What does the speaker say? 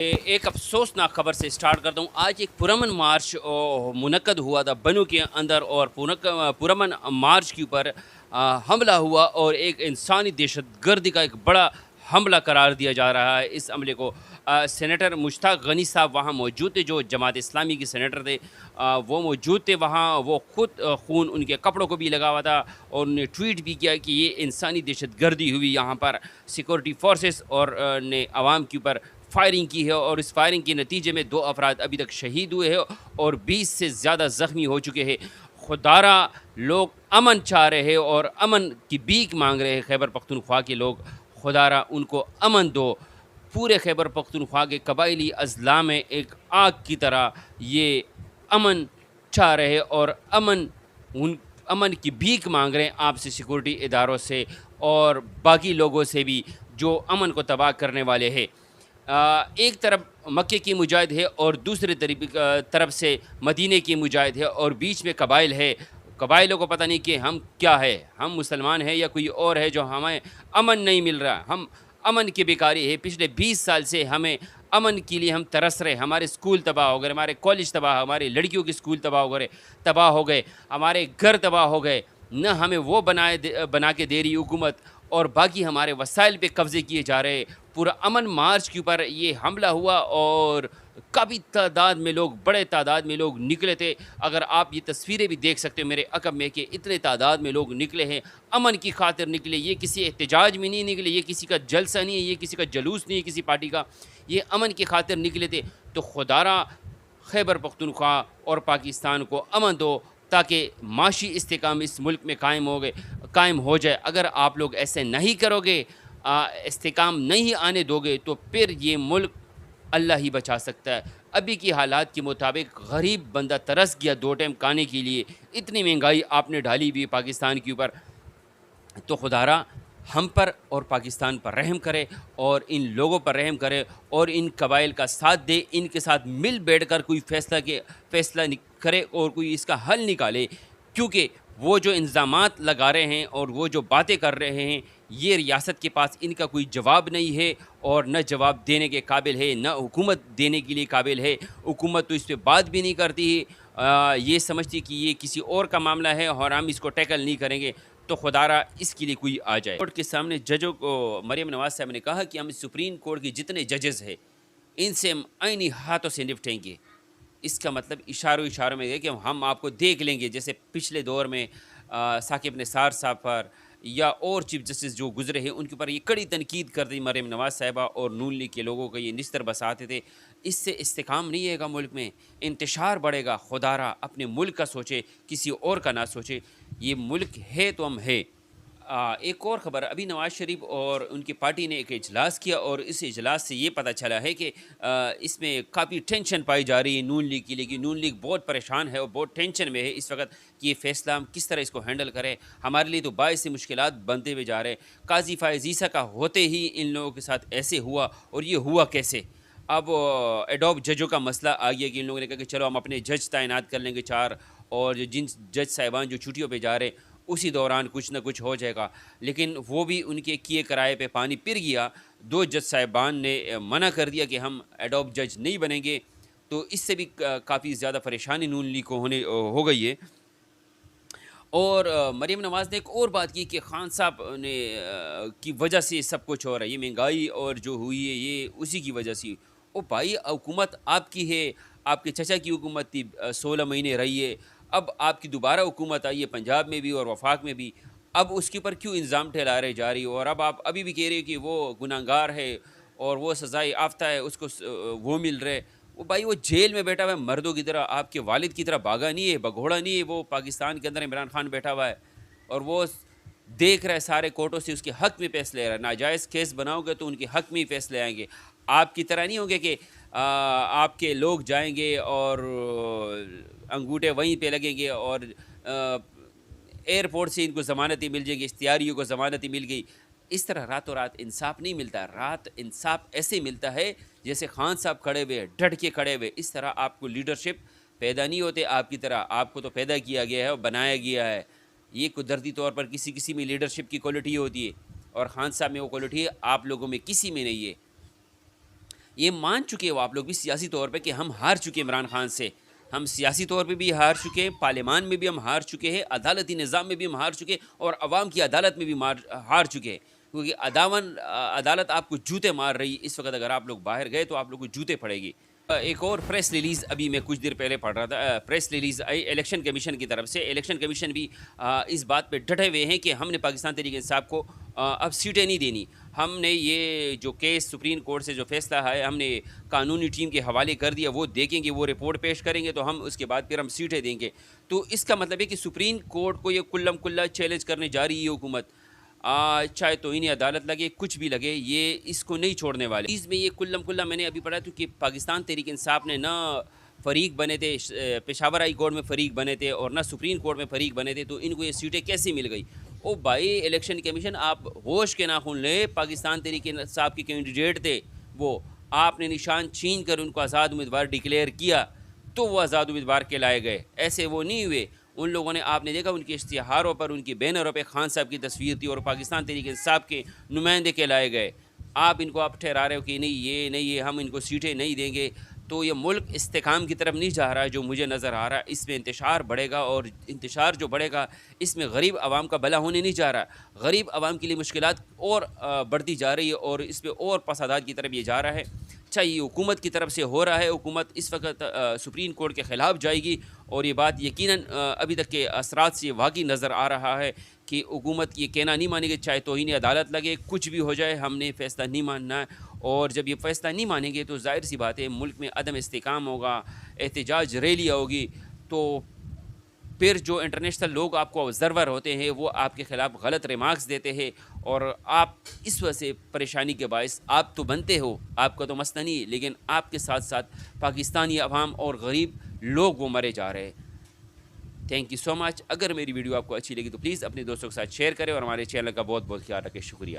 ایک افسوسناک خبر سے اسٹارٹ کرتا ہوں۔ آج ایک پرامن مارچ منعقد ہوا تھا بنو کے اندر، اور پرامن مارچ کے اوپر حملہ ہوا، اور ایک انسانی دہشت گردی کا ایک بڑا حملہ قرار دیا جا رہا ہے اس حملے کو۔ سینیٹر مشتاق غنی صاحب وہاں موجود تھے، جو جماعت اسلامی کے سینیٹر تھے، وہ موجود تھے وہاں۔ وہ خود خون ان کے کپڑوں کو بھی لگا ہوا تھا، اور انہوں نے ٹویٹ بھی کیا کہ یہ انسانی دہشت گردی ہوئی یہاں پر۔ سیکورٹی فورسز اور نے عوام کے اوپر فائرنگ کی ہے، اور اس فائرنگ کے نتیجے میں 2 افراد ابھی تک شہید ہوئے ہیں اور 20 سے زیادہ زخمی ہو چکے ہیں۔ خدارہ لوگ امن چاہ رہے ہیں اور امن کی بھیک مانگ رہے ہیں خیبر پختونخوا کے لوگ۔ خدارہ ان کو امن دو۔ پورے خیبر پختونخوا کے قبائلی اضلاع میں ایک آگ کی طرح یہ امن چاہ رہے ہیں، اور امن کی بھیک مانگ رہے ہیں آپ سے، سیکورٹی اداروں سے اور باقی لوگوں سے بھی جو امن کو تباہ کرنے والے ہیں۔ ایک طرف مکے کی مجاہد ہے اور دوسری طرف سے مدینے کی مجاہد ہے، اور بیچ میں قبائل ہے۔ قبائلوں کو پتہ نہیں کہ ہم کیا ہے، ہم مسلمان ہیں یا کوئی اور ہے، جو ہمیں امن نہیں مل رہا۔ ہم امن کی بیکاری ہے۔ پچھلے 20 سال سے ہمیں امن کے لیے ہم ترس رہے۔ ہمارے اسکول تباہ ہو گئے، ہمارے کالج تباہ، ہماری لڑکیوں کے اسکول تباہ ہو گئے، ہمارے گھر تباہ ہو گئے۔ نہ ہمیں وہ بنا کے دے رہی حکومت، اور باقی ہمارے وسائل پہ قبضے کیے جا رہے۔ پورا امن مارچ کے اوپر یہ حملہ ہوا، اور کافی تعداد میں لوگ، بڑے تعداد میں لوگ نکلے تھے۔ اگر آپ یہ تصویریں بھی دیکھ سکتے ہو میرے عقب میں، کہ اتنے تعداد میں لوگ نکلے ہیں، امن کی خاطر نکلے۔ یہ کسی احتجاج میں نہیں نکلے، یہ کسی کا جلسہ نہیں ہے، یہ کسی کا جلوس نہیں ہے کسی پارٹی کا، یہ امن کی خاطر نکلے تھے۔ تو خدارہ خیبر پختونخوا اور پاکستان کو امن دو، تاکہ معاشی استحکام اس ملک میں قائم ہو جائے۔ اگر آپ لوگ ایسے نہیں کرو گے، استحکام نہیں آنے دو گے، تو پھر یہ ملک اللہ ہی بچا سکتا ہے۔ ابھی کی حالات کے مطابق غریب بندہ ترس گیا 2 ٹائم کھانے کے لیے۔ اتنی مہنگائی آپ نے ڈالی بھی پاکستان کے اوپر۔ تو خدارہ ہم پر اور پاکستان پر رحم کرے، اور ان لوگوں پر رحم کرے، اور ان قبائل کا ساتھ دے، ان کے ساتھ مل بیٹھ کر کوئی فیصلہ کرے اور کوئی اس کا حل نکالے۔ کیونکہ وہ جو الزامات لگا رہے ہیں اور وہ جو باتیں کر رہے ہیں، یہ ریاست کے پاس ان کا کوئی جواب نہیں ہے، اور نہ جواب دینے کے قابل ہے، نہ حکومت دینے کے لیے قابل ہے۔ حکومت تو اس پہ بات بھی نہیں کرتی ہے، یہ سمجھتی کہ یہ کسی اور کا معاملہ ہے اور ہم اس کو ٹیکل نہیں کریں گے۔ تو خدارہ اس کے لیے کوئی آ جائے۔ کورٹ کے سامنے ججوں کو مریم نواز صاحب نے کہا کہ ہم سپریم کورٹ کے جتنے ججز ہیں، ان سے ہم عینی ہاتھوں سے نپٹیں گے۔ اس کا مطلب اشاروں میں ہے کہ ہم آپ کو دیکھ لیں گے، جیسے پچھلے دور میں ثاقب نثار صاحب پر یا اور چیف جسٹس جو گزرے ہیں، ان کے اوپر یہ کڑی تنقید کر دی مریم نواز صاحبہ، اور نون لیگ کے لوگوں کو یہ نستر بساتے تھے۔ اس سے استحکام نہیں ہے گا، ملک میں انتشار بڑھے گا۔ خدارہ اپنے ملک کا سوچے، کسی اور کا نہ سوچے۔ یہ ملک ہے تو ہم ہے۔ ایک اور خبر، ابھی نواز شریف اور ان کی پارٹی نے ایک اجلاس کیا، اور اس اجلاس سے یہ پتہ چلا ہے کہ اس میں کافی ٹینشن پائی جا رہی ہے نون لیگ کے لیے، کہ نون لیگ بہت پریشان ہے اور بہت ٹینشن میں ہے اس وقت کہ یہ فیصلہ ہم کس طرح اس کو ہینڈل کریں۔ ہمارے لیے تو باعث مشکلات بنتے ہوئے جا رہے ہیں۔ قاضی فائز عیسیٰ کا ہوتے ہی ان لوگوں کے ساتھ ایسے ہوا، اور یہ ہوا کیسے؟ اب ایڈوب ججوں کا مسئلہ آ گیا کہ ان لوگوں نے کہا کہ چلو ہم اپنے جج تعینات کر لیں گے 4، اور جن جج صاحبان جو چھٹیوں پہ جا رہے ہیں اسی دوران کچھ نہ کچھ ہو جائے گا۔ لیکن وہ بھی ان کے کیے کرائے پہ پانی پھر گیا۔ 2 جج صاحبان نے منع کر دیا کہ ہم ایڈوب جج نہیں بنیں گے۔ تو اس سے بھی کافی زیادہ پریشانی نون لیگ کو ہو گئی ہے۔ اور مریم نواز نے ایک اور بات کی کہ خان صاحب نے کی وجہ سے سب کچھ ہو رہا ہے، یہ مہنگائی اور جو ہوئی ہے یہ اسی کی وجہ سے۔ او بھائی، حکومت آپ کی ہے، آپ کے چچا کی حکومت تھی، 16 مہینے رہی ہے۔ اب آپ کی دوبارہ حکومت آئی ہے پنجاب میں بھی اور وفاق میں بھی، اب اس کے اوپر کیوں الزام ٹھہرا رہے جا رہی ہو؟ اور اب آپ ابھی بھی کہہ رہے کہ وہ گناہ گار ہے اور وہ سزائے یافتہ ہے، اس کو وہ مل رہے۔ وہ بھائی، وہ جیل میں بیٹھا ہوا ہے مردوں کی طرح، آپ کے والد کی طرح بھاگا نہیں ہے، بگھوڑا نہیں ہے۔ وہ پاکستان کے اندر عمران خان بیٹھا ہوا ہے، اور وہ دیکھ رہا ہے سارے کورٹوں سے اس کے حق میں فیصلے لے رہا ہے۔ ناجائز کیس بناؤ گے تو ان کے حق میں ہی فیصلے آئیں گے۔ آپ کی طرح نہیں ہوں گے کہ آپ کے لوگ جائیں گے اور انگوٹھے وہیں پہ لگیں گے، اور ایئرپورٹ سے ان کو ضمانتیں مل جائیں گی، اشتہاریوں کو ضمانتیں مل گئی۔ اس طرح راتوں رات انصاف نہیں ملتا۔ رات انصاف ایسے ملتا ہے جیسے خان صاحب کھڑے ہوئے، ڈٹ کے کھڑے ہوئے۔ اس طرح آپ کو لیڈرشپ پیدا نہیں ہوتے آپ کی طرح، آپ کو تو پیدا کیا گیا ہے اور بنایا گیا ہے۔ یہ قدرتی طور پر کسی میں لیڈرشپ کی کوالٹی ہوتی ہے، اور خان صاحب میں وہ کوالٹی آپ لوگوں میں کسی میں نہیں ہے۔ یہ مان چکے ہو آپ لوگ بھی سیاسی طور پہ کہ ہم ہار چکے عمران خان سے. ہم سیاسی طور پہ بھی ہار چکے ہیں, پارلیمان میں بھی ہم ہار چکے ہیں, عدالتی نظام میں بھی ہم ہار چکے ہیں, اور عوام کی عدالت میں بھی ہار چکے ہیں. کیونکہ عدالت آپ کو جوتے مار رہی ہے اس وقت. اگر آپ لوگ باہر گئے تو آپ لوگ کو جوتے پڑے گی. ایک اور پریس ریلیز ابھی میں کچھ دیر پہلے پڑھ رہا تھا, press release I election commission کی طرف سے. الیکشن کمیشن بھی اس بات پہ ڈٹے ہوئے ہیں کہ ہم نے پاکستان تحریک انصاف کو اب سیٹیں نہیں دینی. ہم نے یہ جو کیس سپریم کورٹ سے جو فیصلہ ہے ہم نے قانونی ٹیم کے حوالے کر دیا, وہ دیکھیں گے, وہ رپورٹ پیش کریں گے تو ہم اس کے بعد پھر ہم سیٹیں دیں گے. تو اس کا مطلب ہے کہ سپریم کورٹ کو یہ کلم کلا چیلنج کرنے جا رہی ہے حکومت. چاہے توہین عدالت لگے, کچھ بھی لگے, یہ اس کو نہیں چھوڑنے والے. اس میں یہ کلم کلا میں نے ابھی پڑھا تو کہ پاکستان تحریک انصاف نے نہ فریق بنے تھے, پشاور ہائی کورٹ میں فریق بنے تھے اور نہ سپریم کورٹ میں فریق بنے تھے, تو ان کو یہ سیٹیں کیسے مل گئی؟ او بھائی الیکشن کمیشن آپ ہوش کے ناخن لے. پاکستان تحریک انصاف کے کینڈیڈیٹ تھے, وہ آپ نے نشان چھین کر ان کو آزاد امیدوار ڈکلیئر کیا تو وہ آزاد امیدوار کے لائے گئے. ایسے وہ نہیں ہوئے. ان لوگوں نے, آپ نے دیکھا ان کے اشتہاروں پر, ان کی بینروں پہ خان صاحب کی تصویر تھی اور پاکستان تحریک انصاف کے نمائندے کے لائے گئے. آپ ان کو آپ ٹھہرا رہے ہو کہ نہیں یہ ہم ان کو سیٹیں نہیں دیں گے. تو یہ ملک استحکام کی طرف نہیں جا رہا ہے جو مجھے نظر آ رہا ہے. اس میں انتشار بڑھے گا, اور انتشار جو بڑھے گا اس میں غریب عوام کا بھلا ہونے نہیں جا رہا. غریب عوام کے لیے مشکلات اور بڑھتی جا رہی ہے, اور اس پہ اور فسادات کی طرف یہ جا رہا ہے. اچھا, یہ حکومت کی طرف سے ہو رہا ہے. حکومت اس وقت سپریم کورٹ کے خلاف جائے گی, اور یہ بات یقیناً ابھی تک کے اثرات سے واقعی نظر آ رہا ہے کہ حکومت یہ کہنا نہیں مانے گی, چاہے توہین عدالت لگے, کچھ بھی ہو جائے, ہم نے فیصلہ نہیں ماننا ہے. اور جب یہ فیصلہ نہیں مانیں گے تو ظاہر سی بات ہے ملک میں عدم استحکام ہوگا, احتجاج ریلیاں ہوگی. تو پھر جو انٹرنیشنل لوگ آپ کو آبزرور ہوتے ہیں وہ آپ کے خلاف غلط ریمارکس دیتے ہیں, اور آپ اس وجہ سے پریشانی کے باعث, آپ تو بنتے ہو, آپ کا تو مسئلہ نہیں, لیکن آپ کے ساتھ ساتھ پاکستانی عوام اور غریب لوگ وہ مرے جا رہے ہیں. تھینک یو سو مچ. اگر میری ویڈیو آپ کو اچھی لگی تو پلیز اپنے دوستوں کے ساتھ شیئر کریں, اور ہمارے چینل کا بہت بہت خیال رکھیں. شکریہ.